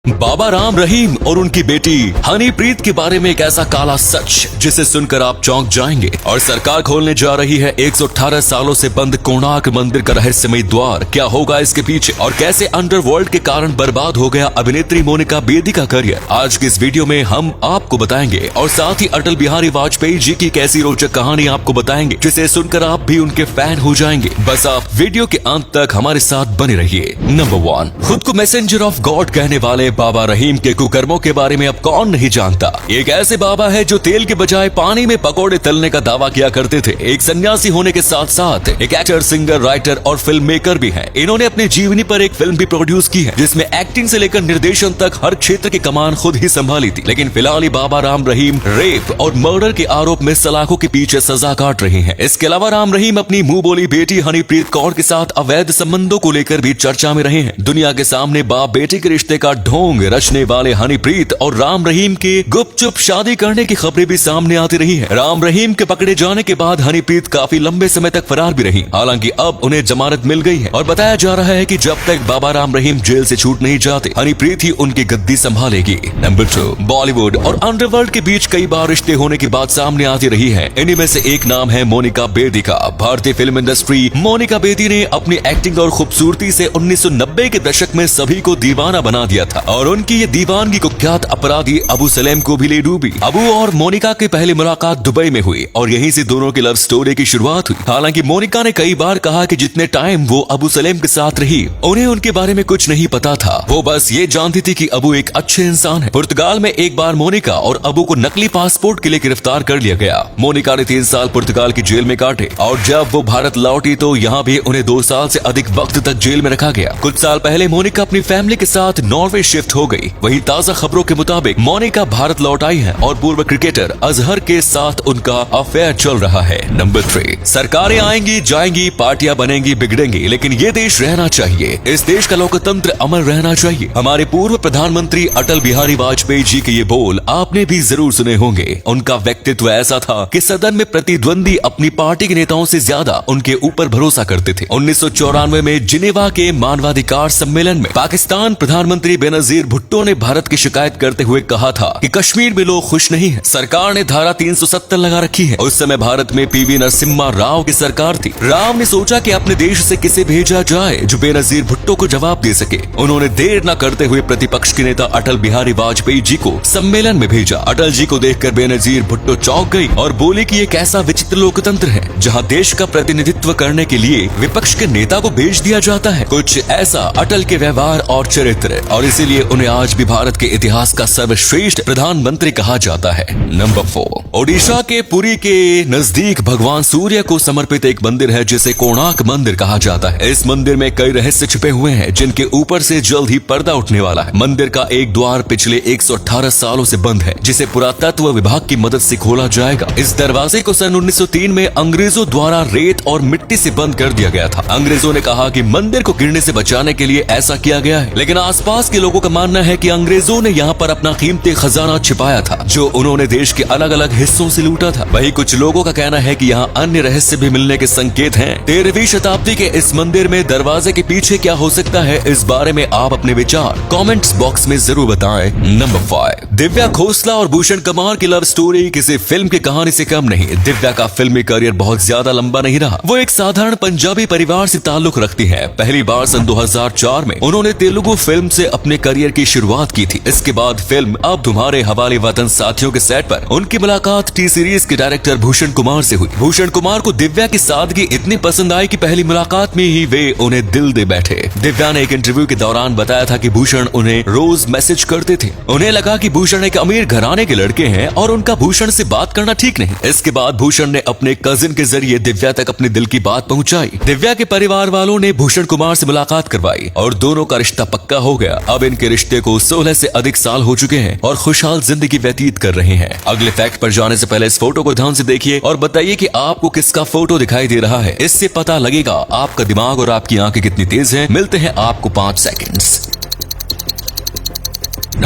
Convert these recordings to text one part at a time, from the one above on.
बाबा राम रहीम और उनकी बेटी हनीप्रीत के बारे में एक ऐसा काला सच जिसे सुनकर आप चौंक जाएंगे। और सरकार खोलने जा रही है 118 सालों से बंद कोणार्क मंदिर का रहस्यमय द्वार। क्या होगा इसके पीछे और कैसे अंडरवर्ल्ड के कारण बर्बाद हो गया अभिनेत्री मोनिका बेदी का करियर, आज की इस वीडियो में हम आपको बताएंगे। और साथ ही अटल बिहारी वाजपेयी जी की कैसी रोचक कहानी आपको बताएंगे जिसे सुनकर आप भी उनके फैन हो जाएंगे। बस आप वीडियो के अंत तक हमारे साथ बने रहिए। नंबर 1, खुद को मैसेंजर ऑफ गॉड कहने वाले बाबा रहीम के कुकर्मों के बारे में अब कौन नहीं जानता। एक ऐसे बाबा है जो तेल के बजाय पानी में पकौड़े तलने का दावा किया करते थे। एक सन्यासी होने के साथ साथ एक एक्टर, सिंगर, राइटर और फिल्म मेकर भी हैं। इन्होंने अपनी जीवनी पर एक फिल्म भी प्रोड्यूस की है जिसमें एक्टिंग से लेकर निर्देशन तक हर क्षेत्र की कमान खुद ही संभाली थी। लेकिन फिलहाल बाबा राम रहीम रेप और मर्डर के आरोप में सलाखों के पीछे सजा काट रहे हैं। इसके अलावा राम रहीम अपनी मुंह बोली बेटी हनीप्रीत कौर के साथ अवैध संबंधों को लेकर भी चर्चा में रहे हैं। दुनिया के सामने बाप बेटी के रिश्ते का ढोंग रचने वाले हनीप्रीत और राम रहीम के गुपचुप शादी करने की खबरें भी सामने आती रही है। राम रहीम के पकड़े जाने के बाद हनीप्रीत काफी लंबे समय तक फरार भी रही। हालांकि अब उन्हें जमानत मिल गई है और बताया जा रहा है कि जब तक बाबा राम रहीम जेल से छूट नहीं जाते हनीप्रीत ही उनकी गद्दी संभालेगी। नंबर 2, बॉलीवुड और अंडरवर्ल्ड के बीच कई बार रिश्ते होने की बात सामने आती रही है। इन्हीं में से एक नाम है मोनिका बेदी का। भारतीय फिल्म इंडस्ट्री मोनिका बेदी ने अपनी एक्टिंग और खूबसूरती से 1990 के दशक में सभी को दीवाना बना दिया था और उनकी ये दीवानगी कुख्यात अपराधी अबू सलेम को भी ले डूबी। अबू और मोनिका की पहली मुलाकात दुबई में हुई और यहीं से दोनों की लव स्टोरी की शुरुआत हुई। हालांकि मोनिका ने कई बार कहा कि जितने टाइम वो अबू सलेम के साथ रही उन्हें उनके बारे में कुछ नहीं पता था। वो बस ये जानती थी कि अबू एक अच्छे इंसान है। पुर्तगाल में एक बार मोनिका और अबू को नकली पासपोर्ट के लिए गिरफ्तार कर लिया गया। मोनिका ने 3 साल पुर्तगाल की जेल में काटे और जब वो भारत लौटी तो यहाँ भी उन्हें 2 साल से अधिक वक्त तक जेल में रखा गया। कुछ साल पहले मोनिका अपनी फैमिली के साथ नॉर्वे शिफ्ट हो गई। वहीं ताजा खबरों के मुताबिक मोनिका भारत लौट आई है और पूर्व क्रिकेटर अजहर के साथ उनका अफेयर चल रहा है। नंबर 3, सरकारें आएंगी जाएंगी, पार्टियां बनेंगी बिगड़ेंगी, लेकिन ये देश रहना चाहिए। इस देश का लोकतंत्र अमर रहना चाहिए। हमारे पूर्व प्रधानमंत्री अटल बिहारी वाजपेयी जी के ये बोल आपने भी जरूर सुने होंगे। उनका व्यक्तित्व ऐसा था कि सदन में प्रतिद्वंदी अपनी पार्टी के नेताओं से ज्यादा उनके ऊपर भरोसा करते थे। 1994 में जिनेवा के मानवाधिकार सम्मेलन में पाकिस्तान प्रधानमंत्री बेनजीर भुट्टो ने भारत की शिकायत करते हुए कहा था कि कश्मीर में लोग खुश नहीं हैं। सरकार ने धारा 370 लगा रखी है। उस समय भारत में पीवी नरसिम्हा राव की सरकार थी। राव ने सोचा कि अपने देश से किसे भेजा जाए जो बेनजीर भुट्टो को जवाब दे सके। उन्होंने देर न करते हुए प्रतिपक्ष के नेता अटल बिहारी वाजपेयी जी को सम्मेलन में भेजा। अटल जी को देखकर बेनजीर भुट्टो चौंक गई और बोले कि ये कैसा विचित्र लोकतंत्र है जहाँ देश का प्रतिनिधित्व करने के लिए विपक्ष के नेता को भेज दिया जाता है। कुछ ऐसा अटल के व्यवहार और चरित्र, और इसीलिए उन्हें आज भी भारत के इतिहास का सर्वश्रेष्ठ प्रधानमंत्री कहा जाता है। नंबर 4, ओडिशा के पुरी के नजदीक भगवान सूर्य को समर्पित एक मंदिर है जिसे कोणार्क मंदिर कहा जाता है। इस मंदिर में कई रहस्य छिपे हुए हैं जिनके ऊपर से जल्द ही पर्दा उठने वाला है। मंदिर का एक द्वार पिछले 118 सालों से बंद है जिसे पुरातत्व विभाग की मदद से खोला जाएगा। इस दरवाजे को सन 1903 में अंग्रेजों द्वारा रेत और मिट्टी से बंद कर दिया गया था। अंग्रेजों ने कहा कि मंदिर को गिरने से बचाने के लिए ऐसा किया गया है, लेकिन आसपास के लोगों का मानना है कि अंग्रेजों ने यहाँ पर अपना कीमती खजाना छिपाया था जो उन्होंने देश के अलग अलग हिस्सों से लूटा था। वहीं कुछ लोगों का कहना है कि यहाँ अन्य रहस्य भी मिलने के संकेत हैं। 13वीं शताब्दी के इस मंदिर में दरवाजे के पीछे क्या हो सकता है, इस बारे में आप अपने विचार कमेंट्स बॉक्स में जरूर बताएं। नंबर 5, दिव्या खोसला और भूषण कुमार की लव स्टोरी किसी फिल्म की कहानी से कम नहीं। दिव्या का फिल्मी करियर बहुत ज्यादा लंबा नहीं रहा। वो एक साधारण पंजाबी परिवार से ताल्लुक रखती है। पहली बार सन 2004 में उन्होंने तेलुगु फिल्म से अपने करियर की शुरुआत की थी। इसके बाद फिल्म अब तुम्हारे हवाले वतन साथियों के सेट पर उनकी मुलाकात टी सीरीज के डायरेक्टर भूषण कुमार से हुई। भूषण कुमार को दिव्या की सादगी इतनी पसंद आई कि पहली मुलाकात में ही वे उन्हें दिल दे बैठे। दिव्या ने एक इंटरव्यू के दौरान बताया था कि भूषण उन्हें रोज मैसेज करते थे। उन्हें लगा कि भूषण एक अमीर घराने के लड़के हैं और उनका भूषण से बात करना ठीक नहीं। इसके बाद भूषण ने अपने कजिन के जरिए दिव्या तक अपने दिल की बात पहुंचाई। दिव्या के परिवार वालों ने भूषण कुमार से मुलाकात करवाई और दोनों का रिश्ता पक्का हो गया। अब इनके रिश्ते को 16 से अधिक साल हो चुके हैं और खुशहाल जिंदगी व्यतीत कर रहे हैं। अगले फैक्ट पर जाने से पहले इस फोटो को ध्यान से देखिए और बताइए कि आपको किसका फोटो दिखाई दे रहा है। इससे पता लगेगा आपका दिमाग और आपकी आंखें कितनी तेज हैं। मिलते हैं आपको 5 सेकंड्स।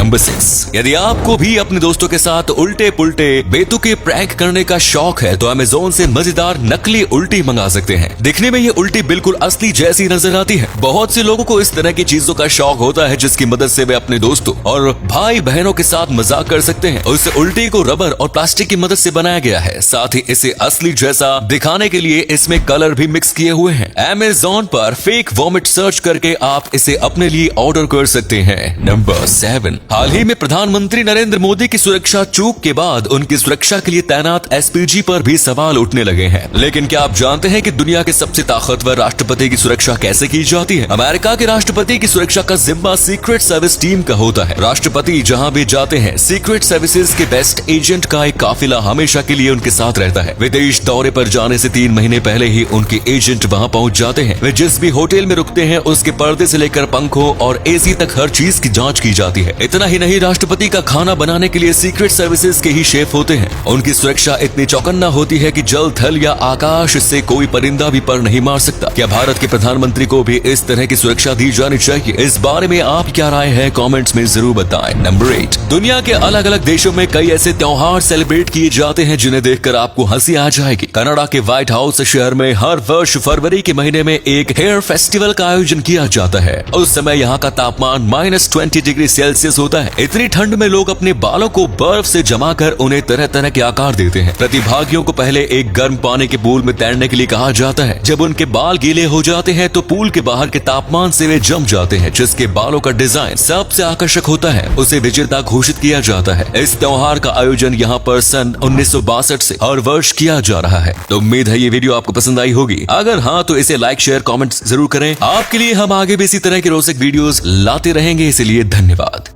नंबर 6, यदि आपको भी अपने दोस्तों के साथ उल्टे पुल्टे बेतुके प्रैंक करने का शौक है तो अमेज़न से मजेदार नकली उल्टी मंगा सकते हैं। दिखने में ये उल्टी बिल्कुल असली जैसी नजर आती है। बहुत से लोगों को इस तरह की चीजों का शौक होता है जिसकी मदद से वे अपने दोस्तों और भाई बहनों के साथ मजाक कर सकते हैं। उस उल्टी को रबर और प्लास्टिक की मदद से बनाया गया है। साथ ही इसे असली जैसा दिखाने के लिए इसमें कलर भी मिक्स किए हुए हैं। अमेज़न पर फेक वॉमिट सर्च करके आप इसे अपने लिए ऑर्डर कर सकते हैं। नंबर 7, हाल ही में प्रधानमंत्री नरेंद्र मोदी की सुरक्षा चूक के बाद उनकी सुरक्षा के लिए तैनात एसपीजी पर भी सवाल उठने लगे हैं। लेकिन क्या आप जानते हैं कि दुनिया के सबसे ताकतवर राष्ट्रपति की सुरक्षा कैसे की जाती है? अमेरिका के राष्ट्रपति की सुरक्षा का जिम्मा सीक्रेट सर्विस टीम का होता है। राष्ट्रपति जहां भी जाते हैं सीक्रेट सर्विसेज के बेस्ट एजेंट का एक काफिला हमेशा के लिए उनके साथ रहता है। विदेश दौरे पर जाने से 3 महीने पहले ही उनके एजेंट वहां पहुंच जाते हैं। वे जिस भी होटल में रुकते हैं उसके पर्दे से लेकर पंखों और एसी तक हर चीज की जांच की जाती है। इतना ही नहीं, राष्ट्रपति का खाना बनाने के लिए सीक्रेट सर्विसेज के ही शेफ होते हैं। उनकी सुरक्षा इतनी चौकन्ना होती है कि जल, थल या आकाश से कोई परिंदा भी पर नहीं मार सकता। क्या भारत के प्रधानमंत्री को भी इस तरह की सुरक्षा दी जानी चाहिए? इस बारे में आप क्या राय है कमेंट्स में जरूर बताएं। नंबर 8, दुनिया के अलग अलग देशों में कई ऐसे त्योहार सेलिब्रेट किए जाते हैं जिन्हें देखकर आपको हंसी आ जाएगी। कनाडा के व्हाइट हाउस शहर में हर वर्ष फरवरी के महीने में एक हेयर फेस्टिवल का आयोजन किया जाता है। उस समय यहाँ का तापमान -20 डिग्री सेल्सियस होता है। इतनी ठंड में लोग अपने बालों को बर्फ से जमा कर उन्हें तरह तरह के आकार देते हैं। प्रतिभागियों को पहले एक गर्म पानी के पूल में तैरने के लिए कहा जाता है। जब उनके बाल गीले हो जाते हैं तो पूल के बाहर के तापमान से वे जम जाते हैं। जिसके बालों का डिजाइन सबसे आकर्षक होता है उसे विजेता घोषित किया जाता है। इस त्योहार का आयोजन यहाँ पर सन 1962 से हर वर्ष किया जा रहा है। तो उम्मीद है ये वीडियो आपको पसंद आई होगी। अगर हाँ तो इसे लाइक, शेयर, कमेंट जरूर करें। आपके लिए हम आगे भी इसी तरह के रोचक वीडियोस लाते रहेंगे, इसलिए धन्यवाद।